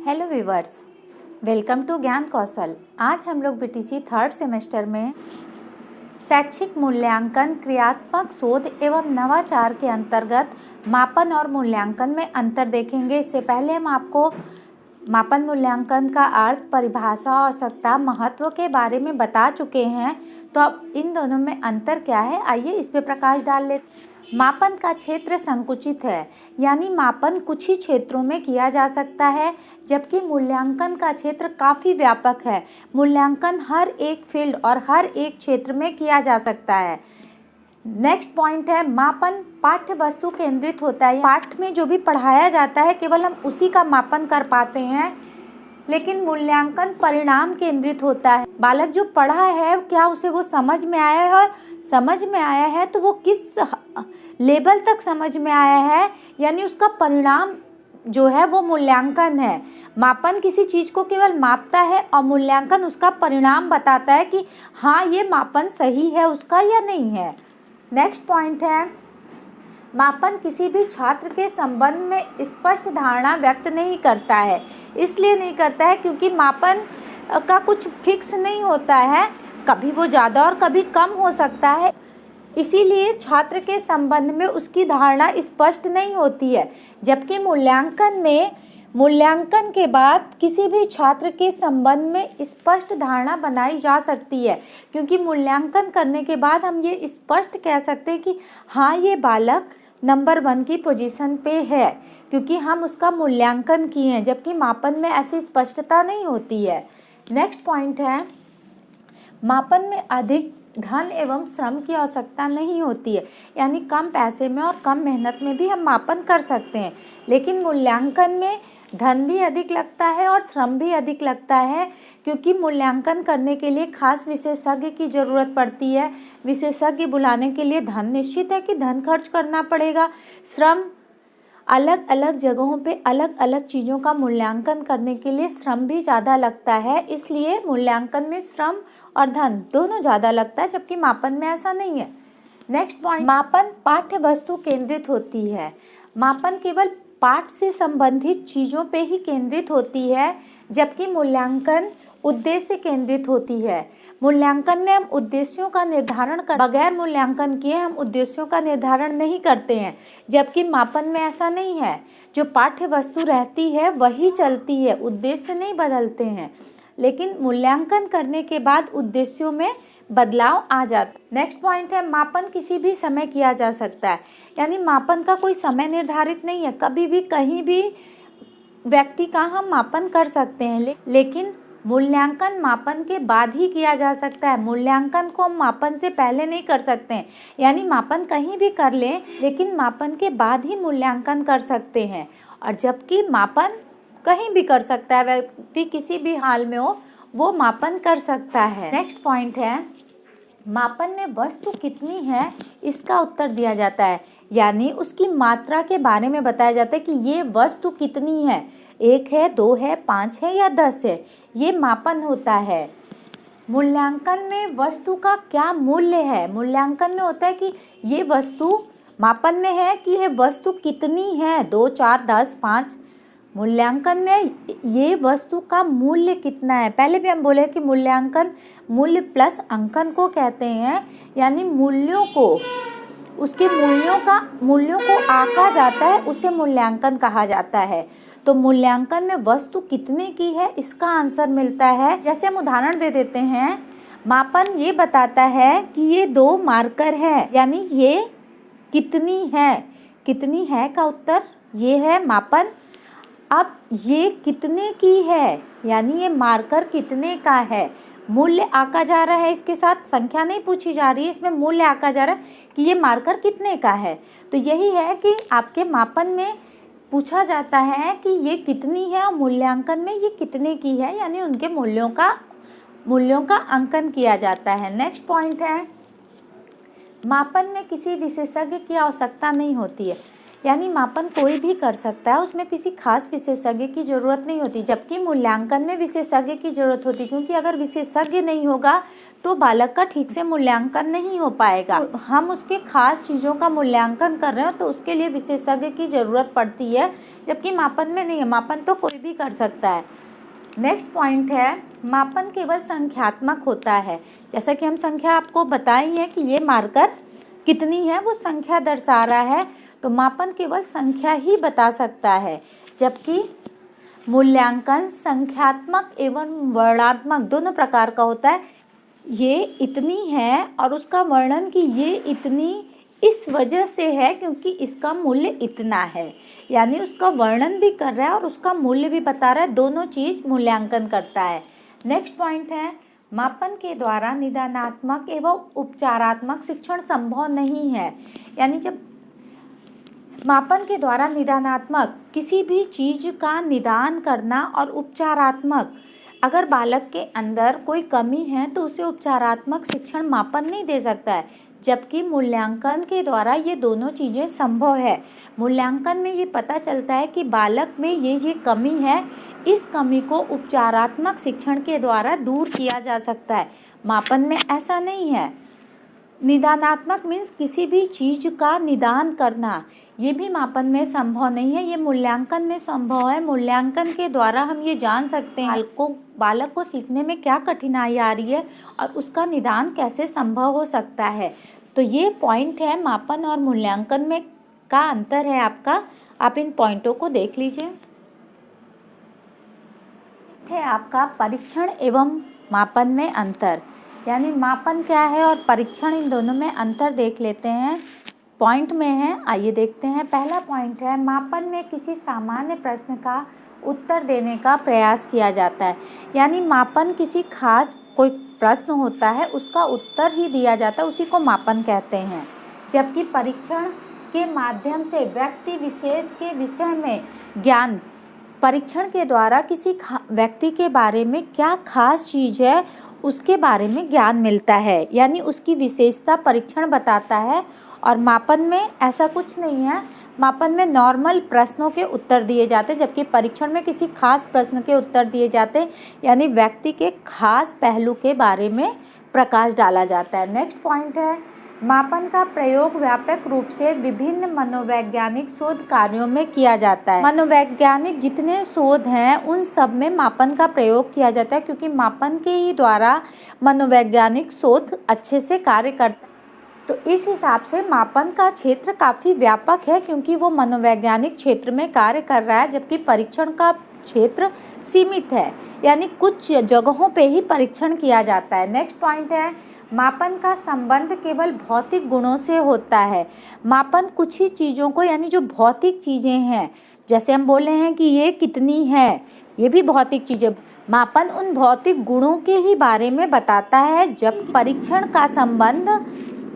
Hello viewers, welcome to ज्ञान कौशल। आज हम लोग बीटीसी थर्ड सेमेस्टर में शैक्षिक मूल्यांकन, क्रियात्मक शोध एवं नवाचार के अंतर्गत मापन और मूल्यांकन में अंतर देखेंगे। इससे पहले हम आपको मापन मूल्यांकन का अर्थ, परिभाषा, आवश्यकता, महत्व के बारे में बता चुके हैं। तो अब इन दोनों में अंतर क्या है, आइए इस पे प्रकाश डाल लेते। मापन का क्षेत्र संकुचित है, यानी मापन कुछ ही क्षेत्रों में किया जा सकता है, जबकि मूल्यांकन का क्षेत्र काफ़ी व्यापक है। मूल्यांकन हर एक फील्ड और हर एक क्षेत्र में किया जा सकता है। नेक्स्ट पॉइंट है, मापन पाठ्य वस्तु केंद्रित होता है। पाठ में जो भी पढ़ाया जाता है केवल हम उसी का मापन कर पाते हैं, लेकिन मूल्यांकन परिणाम केंद्रित होता है। बालक जो पढ़ा है क्या उसे वो समझ में आया है, समझ में आया है तो वो किस लेवल तक समझ में आया है, यानी उसका परिणाम जो है वो मूल्यांकन है। मापन किसी चीज़ को केवल मापता है और मूल्यांकन उसका परिणाम बताता है कि हाँ ये मापन सही है उसका या नहीं है। नेक्स्ट पॉइंट है, मापन किसी भी छात्र के संबंध में स्पष्ट धारणा व्यक्त नहीं करता है। इसलिए नहीं करता है क्योंकि मापन का कुछ फिक्स नहीं होता है, कभी वो ज़्यादा और कभी कम हो सकता है। इसीलिए छात्र के संबंध में उसकी धारणा स्पष्ट नहीं होती है। जबकि मूल्यांकन के बाद किसी भी छात्र के संबंध में स्पष्ट धारणा बनाई जा सकती है, क्योंकि मूल्यांकन करने के बाद हम ये स्पष्ट कह सकते हैं कि हाँ ये बालक नंबर 1 की पोजीशन पे है, क्योंकि हम उसका मूल्यांकन किए हैं। जबकि मापन में ऐसी स्पष्टता नहीं होती है। नेक्स्ट पॉइंट है, मापन में अधिक धन एवं श्रम की आवश्यकता नहीं होती है, यानी कम पैसे में और कम मेहनत में भी हम मापन कर सकते हैं। लेकिन मूल्यांकन में धन भी अधिक लगता है और श्रम भी अधिक लगता है, क्योंकि मूल्यांकन करने के लिए खास विशेषज्ञ की ज़रूरत पड़ती है। विशेषज्ञ बुलाने के लिए धन निश्चित है कि धन खर्च करना पड़ेगा। श्रम अलग अलग जगहों पे अलग अलग चीज़ों का मूल्यांकन करने के लिए श्रम भी ज़्यादा लगता है। इसलिए मूल्यांकन में श्रम और धन दोनों ज़्यादा लगता है, जबकि मापन में ऐसा नहीं है। नेक्स्ट पॉइंट, मापन पाठ्य वस्तु केंद्रित होती है। मापन केवल पाठ से संबंधित चीज़ों पे ही केंद्रित होती है, जबकि मूल्यांकन उद्देश्य केंद्रित होती है। मूल्यांकन में हम उद्देश्यों का निर्धारण बगैर मूल्यांकन किए हम उद्देश्यों का निर्धारण नहीं करते हैं, जबकि मापन में ऐसा नहीं है। जो पाठ्य वस्तु रहती है वही चलती है, उद्देश्य नहीं बदलते हैं। लेकिन मूल्यांकन करने के बाद उद्देश्यों में बदलाव आ जाता है। नेक्स्ट पॉइंट है, मापन किसी भी समय किया जा सकता है, यानी मापन का कोई समय निर्धारित नहीं है। कभी भी कहीं भी व्यक्ति का हम मापन कर सकते हैं, लेकिन मूल्यांकन मापन के बाद ही किया जा सकता है। मूल्यांकन को हम मापन से पहले नहीं कर सकते हैं, यानी मापन कहीं भी कर लें लेकिन मापन के बाद ही मूल्यांकन कर सकते हैं। और जबकि मापन कहीं भी कर सकता है, व्यक्ति किसी भी हाल में हो वो मापन कर सकता है। नेक्स्ट पॉइंट है, मापन में वस्तु कितनी है इसका उत्तर दिया जाता है, यानी उसकी मात्रा के बारे में बताया जाता है कि ये वस्तु कितनी है, 1 है, 2 है, 5 है या 10 है, ये मापन होता है। मूल्यांकन में वस्तु का क्या मूल्य है, मूल्यांकन में होता है कि ये वस्तु, मापन में है कि ये वस्तु कितनी है, 2, 4, 10, 5। मूल्यांकन में ये वस्तु का मूल्य कितना है। पहले भी हम बोले कि मूल्यांकन मूल्य प्लस अंकन को कहते हैं, यानी मूल्यों को, उसके मूल्यों को आंका जाता है, उसे मूल्यांकन कहा जाता है। तो मूल्यांकन में वस्तु कितने की है इसका आंसर मिलता है। जैसे हम उदाहरण दे देते हैं, मापन ये बताता है कि ये 2 मार्कर है, यानी ये कितनी है। कितनी है का उत्तर ये है मापन। अब ये कितने की है, यानी ये मार्कर कितने का है। मूल्य आंका जा रहा है, इसके साथ संख्या नहीं पूछी जा रही है, इसमें मूल्य आंका जा रहा है कि ये मार्कर कितने का है। तो यही है कि आपके मापन में पूछा जाता है कि ये कितनी है और मूल्यांकन में ये कितने की है, यानी उनके मूल्यों का अंकन किया जाता है। नेक्स्ट पॉइंट है, मापन में किसी विशेषज्ञ की आवश्यकता नहीं होती है, यानी मापन कोई भी कर सकता है, उसमें किसी खास विशेषज्ञ की ज़रूरत नहीं होती, जबकि मूल्यांकन में विशेषज्ञ की ज़रूरत होती, क्योंकि अगर विशेषज्ञ नहीं होगा तो बालक का ठीक से मूल्यांकन नहीं हो पाएगा। हम उसके खास चीज़ों का मूल्यांकन कर रहे हो तो उसके लिए विशेषज्ञ की ज़रूरत पड़ती है, जबकि मापन में नहीं है, मापन तो कोई भी कर सकता है। नेक्स्ट पॉइंट है, मापन केवल संख्यात्मक होता है। जैसा कि हम संख्या आपको बताई है कि ये मार्कर कितनी है, वो संख्या दर्शा रहा है, तो मापन केवल संख्या ही बता सकता है, जबकि मूल्यांकन संख्यात्मक एवं वर्णनात्मक दोनों प्रकार का होता है। ये इतनी है और उसका वर्णन कि ये इतनी इस वजह से है क्योंकि इसका मूल्य इतना है, यानी उसका वर्णन भी कर रहा है और उसका मूल्य भी बता रहा है, दोनों चीज़ मूल्यांकन करता है। नेक्स्ट पॉइंट है, मापन के द्वारा निदानात्मक एवं उपचारात्मक शिक्षण संभव नहीं है। यानी जब मापन के द्वारा निदानात्मक किसी भी चीज़ का निदान करना और उपचारात्मक, अगर बालक के अंदर कोई कमी है तो उसे उपचारात्मक शिक्षण मापन नहीं दे सकता है, जबकि मूल्यांकन के द्वारा ये दोनों चीज़ें संभव है। मूल्यांकन में ये पता चलता है कि बालक में ये कमी है, इस कमी को उपचारात्मक शिक्षण के द्वारा दूर किया जा सकता है। मापन में ऐसा नहीं है। निदानात्मक मीन्स किसी भी चीज़ का निदान करना, ये भी मापन में संभव नहीं है, ये मूल्यांकन में संभव है। मूल्यांकन के द्वारा हम ये जान सकते हैं बालक को सीखने में क्या कठिनाई आ रही है और उसका निदान कैसे संभव हो सकता है। तो ये पॉइंट है, मापन और मूल्यांकन में का अंतर है आपका। आप इन पॉइंटों को देख लीजिए। है आपका परीक्षण एवं मापन में अंतर, यानी मापन क्या है और परीक्षण, इन दोनों में अंतर देख लेते हैं। पॉइंट में है, आइए देखते हैं। पहला पॉइंट है, मापन में किसी सामान्य प्रश्न का उत्तर देने का प्रयास किया जाता है। यानी मापन किसी खास कोई प्रश्न होता है उसका उत्तर ही दिया जाता है, उसी को मापन कहते हैं। जबकि परीक्षण के माध्यम से व्यक्ति विशेष के विषय में ज्ञान, परीक्षण के द्वारा किसी व्यक्ति के बारे में क्या खास चीज़ है उसके बारे में ज्ञान मिलता है, यानी उसकी विशेषता परीक्षण बताता है। और मापन में ऐसा कुछ नहीं है, मापन में नॉर्मल प्रश्नों के उत्तर दिए जाते हैं, जबकि परीक्षण में किसी खास प्रश्न के उत्तर दिए जाते हैं, यानी व्यक्ति के खास पहलू के बारे में प्रकाश डाला जाता है। नेक्स्ट पॉइंट है, मापन का प्रयोग व्यापक रूप से विभिन्न मनोवैज्ञानिक शोध कार्यों में किया जाता है। मनोवैज्ञानिक जितने शोध हैं उन सब में मापन का प्रयोग किया जाता है, क्योंकि मापन के ही द्वारा मनोवैज्ञानिक शोध अच्छे से कार्य करता है। तो इस हिसाब से मापन का क्षेत्र काफ़ी व्यापक है, क्योंकि वो मनोवैज्ञानिक क्षेत्र में कार्य कर रहा है, जबकि परीक्षण का क्षेत्र सीमित है, यानी कुछ जगहों पे ही परीक्षण किया जाता है। नेक्स्ट पॉइंट है, मापन का संबंध केवल भौतिक गुणों से होता है। मापन कुछ ही चीज़ों को, यानी जो भौतिक चीज़ें हैं, जैसे हम बोले हैं कि ये कितनी है, ये भी भौतिक चीज़ें, मापन उन भौतिक गुणों के ही बारे में बताता है। जब परीक्षण का संबंध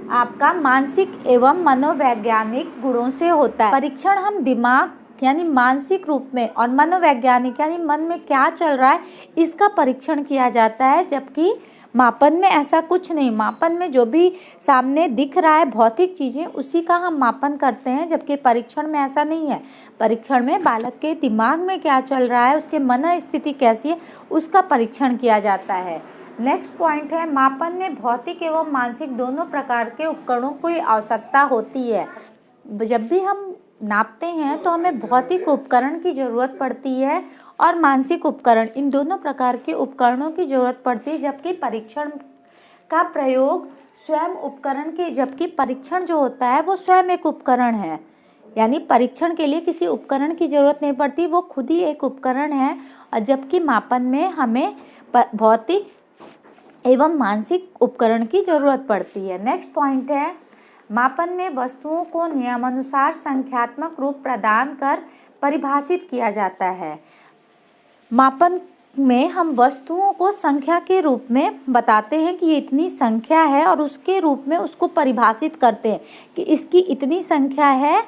आपका मानसिक एवं मनोवैज्ञानिक गुणों से होता है। परीक्षण हम दिमाग यानी मानसिक रूप में और मनोवैज्ञानिक यानी मन में क्या चल रहा है इसका परीक्षण किया जाता है, जबकि मापन में ऐसा कुछ नहीं। मापन में जो भी सामने दिख रहा है भौतिक चीज़ें, उसी का हम मापन करते हैं, जबकि परीक्षण में ऐसा नहीं है। परीक्षण में बालक के दिमाग में क्या चल रहा है, उसके मन स्थिति कैसी है, उसका परीक्षण किया जाता है। नेक्स्ट पॉइंट है, मापन में भौतिक एवं मानसिक दोनों प्रकार के उपकरणों की आवश्यकता होती है। जब भी हम नापते हैं तो हमें भौतिक उपकरण की ज़रूरत पड़ती है और मानसिक उपकरण, इन दोनों प्रकार के उपकरणों की ज़रूरत पड़ती है, जबकि परीक्षण का प्रयोग स्वयं उपकरण के, जबकि परीक्षण जो होता है वो स्वयं एक उपकरण है, यानी परीक्षण के लिए किसी उपकरण की ज़रूरत नहीं पड़ती, वो खुद ही एक उपकरण है। और जबकि मापन में हमें भौतिक एवं मानसिक उपकरण की ज़रूरत पड़ती है। नेक्स्ट पॉइंट है, मापन में वस्तुओं को नियमानुसार संख्यात्मक रूप प्रदान कर परिभाषित किया जाता है। मापन में हम वस्तुओं को संख्या के रूप में बताते हैं कि ये इतनी संख्या है और उसके रूप में उसको परिभाषित करते हैं कि इसकी इतनी संख्या है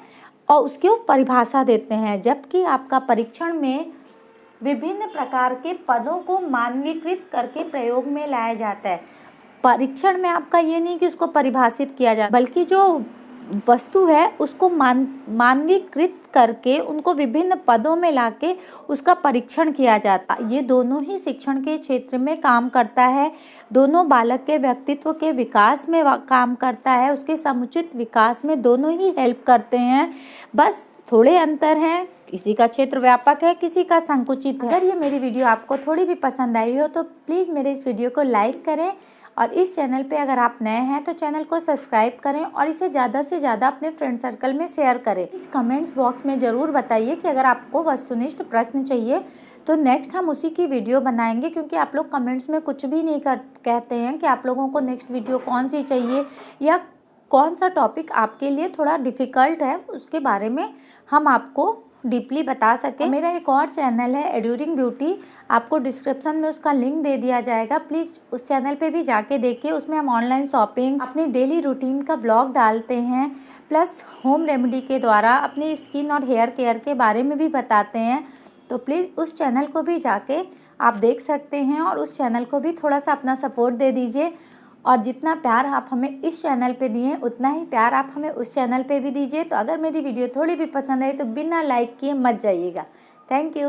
और उसकी परिभाषा देते हैं। जबकि आपका परीक्षण में विभिन्न प्रकार के पदों को मानवीकृत करके प्रयोग में लाया जाता है। परीक्षण में आपका ये नहीं कि उसको परिभाषित किया जाए, बल्कि जो वस्तु है उसको मानवीकृत करके उनको विभिन्न पदों में लाके उसका परीक्षण किया जाता है। ये दोनों ही शिक्षण के क्षेत्र में काम करता है, दोनों बालक के व्यक्तित्व के विकास में काम करता है, उसके समुचित विकास में दोनों ही हेल्प करते हैं। बस थोड़े अंतर हैं, किसी का क्षेत्र व्यापक है, किसी का संकुचित है। अगर ये मेरी वीडियो आपको थोड़ी भी पसंद आई हो तो प्लीज़ मेरे इस वीडियो को लाइक करें और इस चैनल पे अगर आप नए हैं तो चैनल को सब्सक्राइब करें और इसे ज़्यादा से ज़्यादा अपने फ्रेंड सर्कल में शेयर करें। इस कमेंट्स बॉक्स में ज़रूर बताइए कि अगर आपको वस्तुनिष्ठ प्रश्न चाहिए तो नेक्स्ट हम उसी की वीडियो बनाएंगे, क्योंकि आप लोग कमेंट्स में कुछ भी नहीं कहते हैं कि आप लोगों को नेक्स्ट वीडियो कौन सी चाहिए या कौन सा टॉपिक आपके लिए थोड़ा डिफ़िकल्ट है, उसके बारे में हम आपको डीपली बता सकें। मेरा एक और चैनल है एड्यूरिंग ब्यूटी, आपको डिस्क्रिप्शन में उसका लिंक दे दिया जाएगा, प्लीज़ उस चैनल पे भी जाके देखिए। उसमें हम ऑनलाइन शॉपिंग, अपनी डेली रूटीन का ब्लॉग डालते हैं, प्लस होम रेमेडी के द्वारा अपनी स्किन और हेयर केयर के बारे में भी बताते हैं। तो प्लीज़ उस चैनल को भी जाके आप देख सकते हैं और उस चैनल को भी थोड़ा सा अपना सपोर्ट दे दीजिए। और जितना प्यार आप हमें इस चैनल पे दिए उतना ही प्यार आप हमें उस चैनल पे भी दीजिए। तो अगर मेरी वीडियो थोड़ी भी पसंद आई तो बिना लाइक किए मत जाइएगा। Thank you.